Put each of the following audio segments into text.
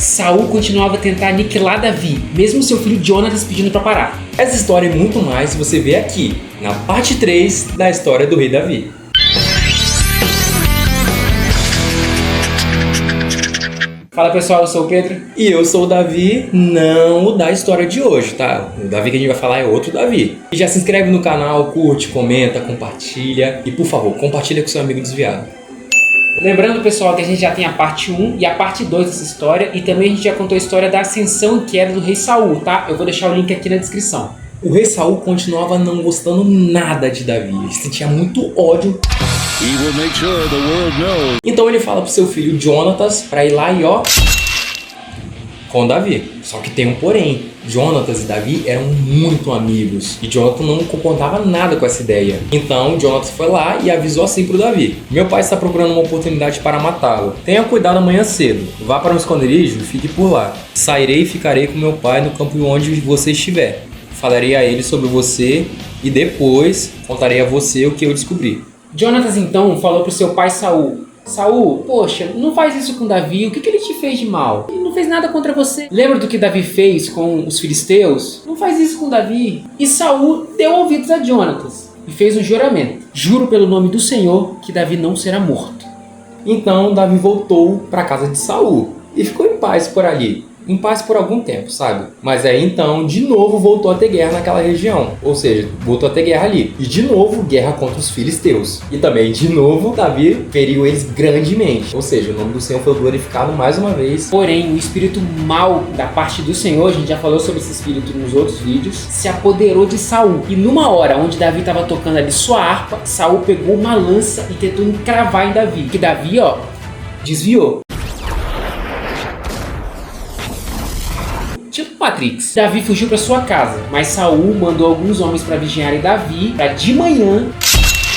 Saul continuava a tentar aniquilar Davi, mesmo seu filho Jonatas pedindo para parar. Essa história e muito mais você vê aqui, na parte 3 da história do rei Davi. Fala pessoal, eu sou o Pedro. E eu sou o Davi, não o da história de hoje, tá? O Davi que a gente vai falar é outro Davi. E já se inscreve no canal, curte, comenta, compartilha. E por favor, compartilha com seu amigo desviado. Lembrando, pessoal, que a gente já tem a parte 1 e a parte 2 dessa história. E também a gente já contou a história da ascensão e queda do rei Saul, tá? Eu vou deixar o link aqui na descrição. O rei Saul continuava não gostando nada de Davi. Ele sentia muito ódio. Então ele fala pro seu filho Jonatas pra ir lá e com Davi. Só que tem um porém. Jonatas e Davi eram muito amigos. E Jonatas não concordava nada com essa ideia. Então Jonatas foi lá e avisou assim pro Davi: meu pai está procurando uma oportunidade para matá-lo. Tenha cuidado amanhã cedo. Vá para um esconderijo e fique por lá. Sairei e ficarei com meu pai no campo onde você estiver. Falarei a ele sobre você e depois contarei a você o que eu descobri. Jonatas então falou pro seu pai Saul: Saul, poxa, não faz isso com Davi, o que ele te fez de mal? Ele não fez nada contra você. Lembra do que Davi fez com os filisteus? Não faz isso com Davi. E Saul deu ouvidos a Jonatas e fez um juramento: juro pelo nome do Senhor que Davi não será morto. Então Davi voltou para a casa de Saul e ficou em paz por ali. Em paz por algum tempo, sabe? Mas aí então, de novo, voltou a ter guerra naquela região. Ou seja, voltou a ter guerra ali. E de novo, guerra contra os filisteus. E também, de novo, Davi feriu eles grandemente. Ou seja, o nome do Senhor foi glorificado mais uma vez. Porém, o espírito mau da parte do Senhor, a gente já falou sobre esse espírito nos outros vídeos, se apoderou de Saul. E numa hora onde Davi estava tocando ali sua harpa, Saul pegou uma lança e tentou encravar em Davi. Que Davi, desviou. Tipo Matrix. Davi fugiu para sua casa, mas Saul mandou alguns homens para vigiarem Davi, para de manhã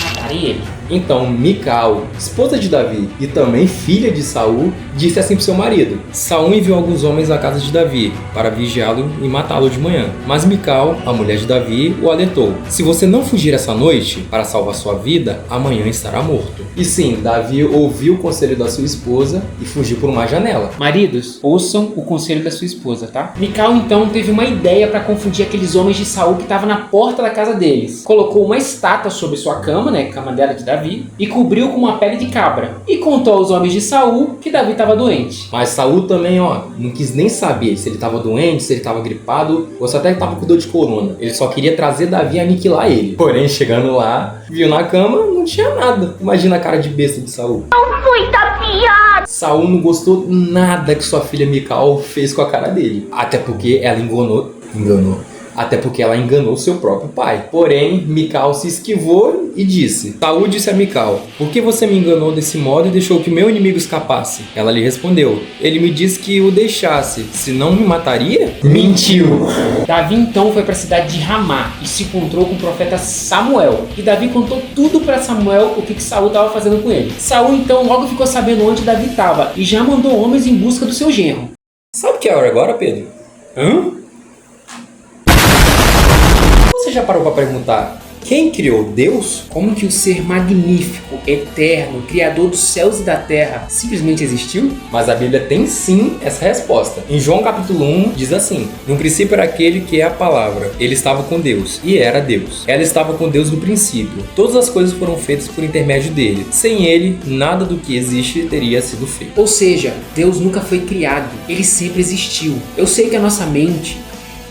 matarem ele. Então Mical, esposa de Davi e também filha de Saul, disse assim para seu marido: Saul enviou alguns homens à casa de Davi para vigiá-lo e matá-lo de manhã. Mas Mical, a mulher de Davi, o alertou: se você não fugir essa noite para salvar sua vida, amanhã estará morto. E sim, Davi ouviu o conselho da sua esposa e fugiu por uma janela. Maridos, ouçam o conselho da sua esposa, tá? Mical então teve uma ideia para confundir aqueles homens de Saul que estavam na porta da casa deles. Colocou uma estátua sobre sua cama, cama dela de Davi, e cobriu com uma pele de cabra. E contou aos homens de Saul que Davi estava doente. Mas Saul também, não quis nem saber se ele estava doente, se ele estava gripado, ou se até estava com dor de coluna. Ele só queria trazer Davi e aniquilar ele. Porém, chegando lá, viu na cama, não tinha nada. Imagina a cara de besta de Saul. Não fui tapeado! Saul não gostou nada que sua filha Mical fez com a cara dele. Até porque ela enganou. Até porque ela enganou seu próprio pai. Porém, Mical se esquivou e disse: Saul disse a Mical: por que você me enganou desse modo e deixou que meu inimigo escapasse? Ela lhe respondeu: ele me disse que o deixasse, senão me mataria? Mentiu! Davi então foi para a cidade de Ramá e se encontrou com o profeta Samuel. E Davi contou tudo para Samuel o que Saul estava fazendo com ele. Saul então logo ficou sabendo onde Davi estava e já mandou homens em busca do seu genro. Sabe o que é a hora agora, Pedro? Você já parou para perguntar: quem criou Deus? Como que o ser magnífico, eterno, criador dos céus e da terra simplesmente existiu? Mas a Bíblia tem sim essa resposta. Em João capítulo 1 diz assim: no princípio era aquele que é a palavra. Ele estava com Deus e era Deus. Ela estava com Deus no princípio. Todas as coisas foram feitas por intermédio dele. Sem ele, nada do que existe teria sido feito. Ou seja, Deus nunca foi criado. Ele sempre existiu. Eu sei que a nossa mente,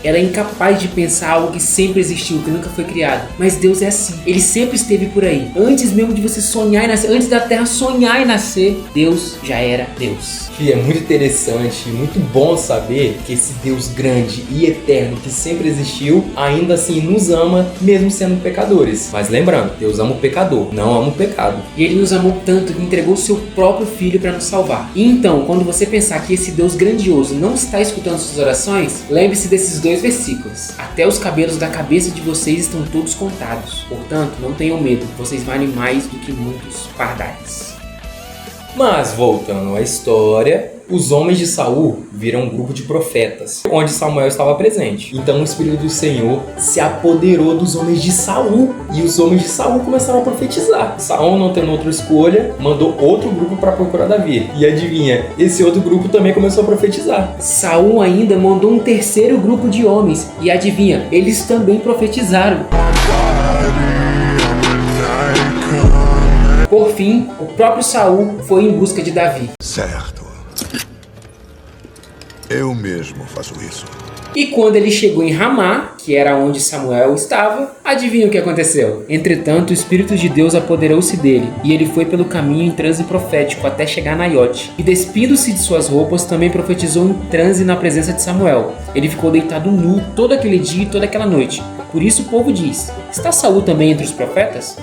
ela é incapaz de pensar algo que sempre existiu, que nunca foi criado. Mas Deus é assim. Ele sempre esteve por aí. Antes mesmo de você sonhar e nascer, antes da terra sonhar e nascer, Deus já era Deus. E é muito interessante e muito bom saber que esse Deus grande e eterno que sempre existiu, ainda assim nos ama, mesmo sendo pecadores. Mas lembrando, Deus ama o pecador, não ama o pecado. E Ele nos amou tanto que entregou o seu próprio Filho para nos salvar. E então, quando você pensar que esse Deus grandioso não está escutando suas orações, lembre-se desses dois versículos: até os cabelos da cabeça de vocês estão todos contados. Portanto, não tenham medo, vocês valem mais do que muitos pardais. Mas voltando à história, Os homens de Saul viram um grupo de profetas, onde Samuel estava presente. Então o Espírito do Senhor se apoderou dos homens de Saul, e os homens de Saul começaram a profetizar. Saul, não tendo outra escolha, mandou outro grupo para procurar Davi. E adivinha, esse outro grupo também começou a profetizar. Saul ainda mandou um terceiro grupo de homens, e adivinha, eles também profetizaram. Por fim, o próprio Saul foi em busca de Davi. Certo. Eu mesmo faço isso. E quando ele chegou em Ramá, que era onde Samuel estava, adivinha o que aconteceu? Entretanto, o Espírito de Deus apoderou-se dele, e ele foi pelo caminho em transe profético até chegar a Naiote. E despindo-se de suas roupas, também profetizou em transe na presença de Samuel. Ele ficou deitado nu todo aquele dia e toda aquela noite. Por isso o povo diz: está Saul também entre os profetas?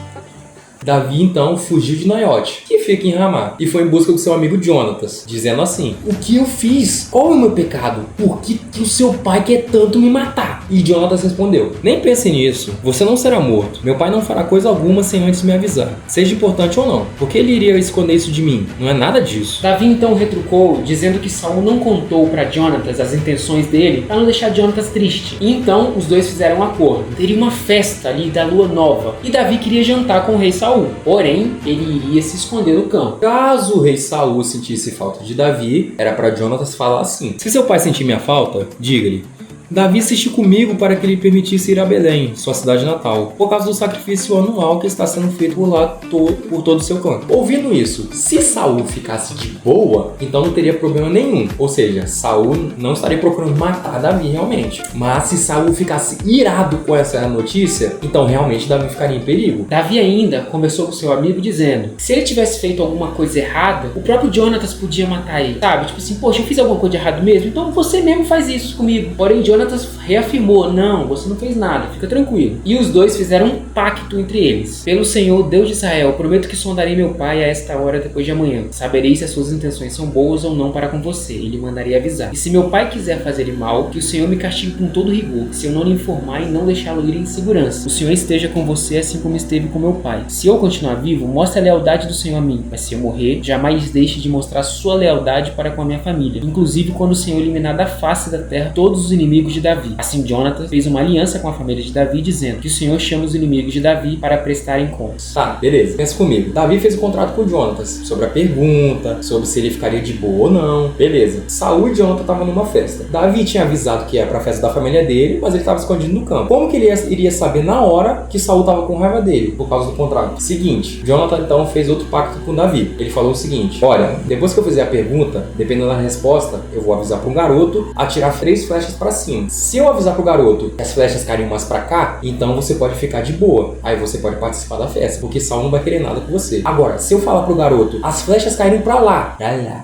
Davi então fugiu de Naiote, que fica em Ramá, e foi em busca do seu amigo Jonatas, dizendo assim: o que eu fiz? Qual é o meu pecado? Por que o seu pai quer tanto me matar? E Jonatas respondeu: nem pense nisso, você não será morto. Meu pai não fará coisa alguma sem antes me avisar, seja importante ou não. Por que ele iria esconder isso de mim? Não é nada disso. Davi então retrucou, dizendo que Saul não contou para Jonatas as intenções dele para não deixar Jonatas triste. E então os dois fizeram um acordo. Teria uma festa ali da lua nova, e Davi queria jantar com o rei Saul. Porém, ele iria se esconder no campo. Caso o rei Saul sentisse falta de Davi, era para Jonatas falar assim: se seu pai sentir minha falta, diga-lhe: Davi insistiu comigo para que lhe permitisse ir a Belém, sua cidade natal, por causa do sacrifício anual que está sendo feito por lá por todo o seu clã. Ouvindo isso, se Saul ficasse de boa, então não teria problema nenhum. Ou seja, Saul não estaria procurando matar Davi realmente. Mas se Saul ficasse irado com essa notícia, então realmente Davi ficaria em perigo. Davi ainda conversou com seu amigo dizendo que se ele tivesse feito alguma coisa errada, o próprio Jonatas podia matar ele, sabe? Tipo assim, poxa, eu fiz alguma coisa de errado mesmo, então você mesmo faz isso comigo. Porém, Jonatas reafirmou: não, você não fez nada, fica tranquilo. E os dois fizeram um pacto entre eles. Pelo Senhor, Deus de Israel, prometo que sondarei meu pai a esta hora depois de amanhã. Saberei se as suas intenções são boas ou não para com você. Ele mandaria avisar. E se meu pai quiser fazer-lhe mal, que o Senhor me castigue com todo rigor, se eu não lhe informar e não deixá-lo ir em segurança. O Senhor esteja com você assim como esteve com meu pai. Se eu continuar vivo, mostre a lealdade do Senhor a mim. Mas se eu morrer, jamais deixe de mostrar sua lealdade para com a minha família. Inclusive quando o Senhor eliminar da face da terra todos os inimigos de Davi. Assim Jonatas fez uma aliança com a família de Davi, dizendo que o Senhor chama os inimigos de Davi para prestarem contas. Tá, beleza. Pensa comigo. Davi fez um contrato com Jonatas sobre a pergunta, sobre se ele ficaria de boa ou não. Beleza. Saul e Jonatas estavam numa festa. Davi tinha avisado que ia pra festa da família dele, mas ele estava escondido no campo. Como que ele iria saber na hora que Saul estava com raiva dele, por causa do contrato? Seguinte, Jonatas então fez outro pacto com Davi. Ele falou o seguinte: olha, depois que eu fizer a pergunta, dependendo da resposta, eu vou avisar para um garoto atirar 3 flechas para cima. Se eu avisar pro garoto que as flechas cairiam mais pra cá, então você pode ficar de boa. Aí você pode participar da festa, porque Saul não vai querer nada com você. Agora, se eu falar pro garoto, as flechas caíram pra lá,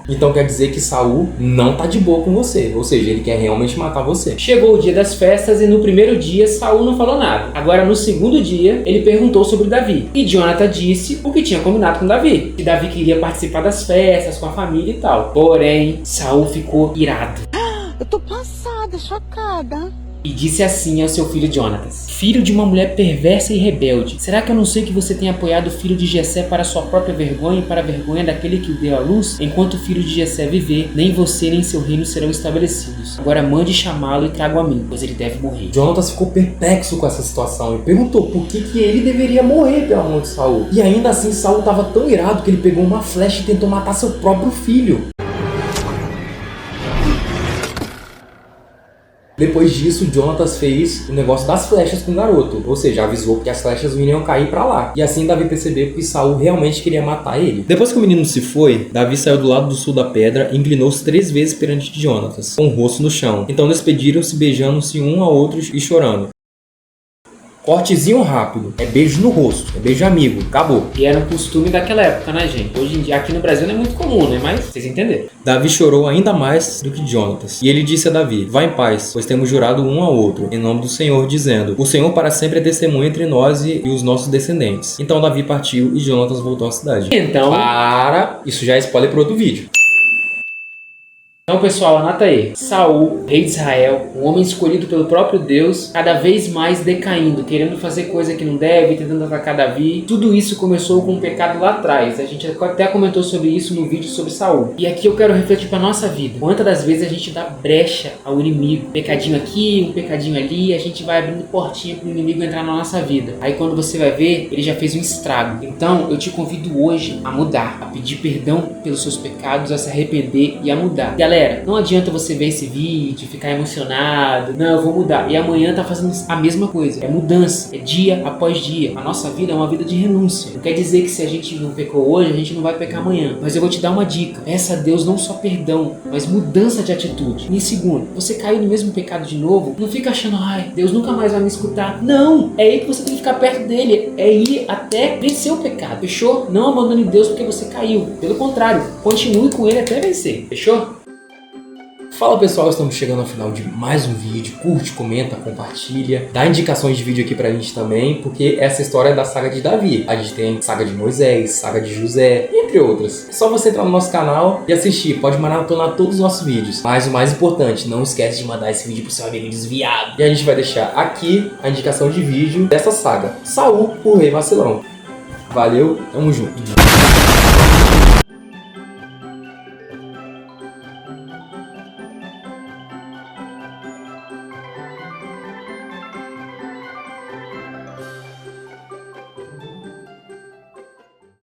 então quer dizer que Saul não tá de boa com você. Ou seja, ele quer realmente matar você. Chegou o dia das festas e no primeiro dia Saul não falou nada. Agora no segundo dia, ele perguntou sobre Davi. E Jonatas disse o que tinha combinado com Davi. Que Davi queria participar das festas com a família e tal. Porém, Saul ficou irado. Eu tô passada, chocada. E disse assim ao seu filho Jonatas: filho de uma mulher perversa e rebelde, será que eu não sei que você tem apoiado o filho de Jessé para sua própria vergonha e para a vergonha daquele que o deu à luz? Enquanto o filho de Jessé viver, nem você nem seu reino serão estabelecidos. Agora mande chamá-lo e traga-o a mim, pois ele deve morrer. Jonatas ficou perplexo com essa situação e perguntou por que ele deveria morrer pela mão de Saul. E ainda assim Saul estava tão irado que ele pegou uma flecha e tentou matar seu próprio filho. Depois disso, Jonatas fez o negócio das flechas com o garoto. Ou seja, avisou que as flechas iriam cair pra lá. E assim Davi percebeu que Saul realmente queria matar ele. Depois que o menino se foi, Davi saiu do lado do sul da pedra e inclinou-se 3 vezes perante Jonatas, com o rosto no chão. Então despediram-se, beijando-se um a outros e chorando. Cortezinho rápido, é beijo no rosto, é beijo amigo, acabou. E era um costume daquela época, né, gente? Hoje em dia, aqui no Brasil não é muito comum, né? Mas vocês entenderam. Davi chorou ainda mais do que Jonatas. E ele disse a Davi: vá em paz, pois temos jurado um ao outro, em nome do Senhor, dizendo: o Senhor para sempre é testemunha entre nós e os nossos descendentes. Então Davi partiu e Jonatas voltou à cidade. Então... Isso já é spoiler para outro vídeo. Então, pessoal, anota aí. Saul, rei de Israel, um homem escolhido pelo próprio Deus, cada vez mais decaindo, querendo fazer coisa que não deve, tentando atacar Davi. Tudo isso começou com um pecado lá atrás. A gente até comentou sobre isso no vídeo sobre Saul. E aqui eu quero refletir para nossa vida. Quantas das vezes a gente dá brecha ao inimigo? Um pecadinho aqui, um pecadinho ali, a gente vai abrindo portinha para o inimigo entrar na nossa vida. Aí quando você vai ver, ele já fez um estrago. Então, eu te convido hoje a mudar, a pedir perdão pelos seus pecados, a se arrepender e a mudar. Galera, não adianta você ver esse vídeo, ficar emocionado. Não, eu vou mudar. E amanhã tá fazendo a mesma coisa. É mudança. É dia após dia. A nossa vida é uma vida de renúncia. Não quer dizer que se a gente não pecou hoje, a gente não vai pecar amanhã. Mas eu vou te dar uma dica. Peça a Deus não só perdão, mas mudança de atitude. E em segundo, você caiu no mesmo pecado de novo, não fica achando, ai, Deus nunca mais vai me escutar. Não! É aí que você tem que ficar perto dele. É ir até vencer o pecado. Fechou? Não abandone Deus porque você caiu. Pelo contrário, continue com ele até vencer. Fechou? Fala pessoal, estamos chegando ao final de mais um vídeo. Curte, comenta, compartilha. Dá indicações de vídeo aqui pra gente também, porque essa história é da saga de Davi. A gente tem saga de Moisés, saga de José, entre outras. É só você entrar no nosso canal e assistir. Pode maratonar todos os nossos vídeos. Mas o mais importante, não esquece de mandar esse vídeo pro seu amigo desviado. E a gente vai deixar aqui a indicação de vídeo dessa saga. Saul, o Rei Vacilão. Valeu, tamo junto.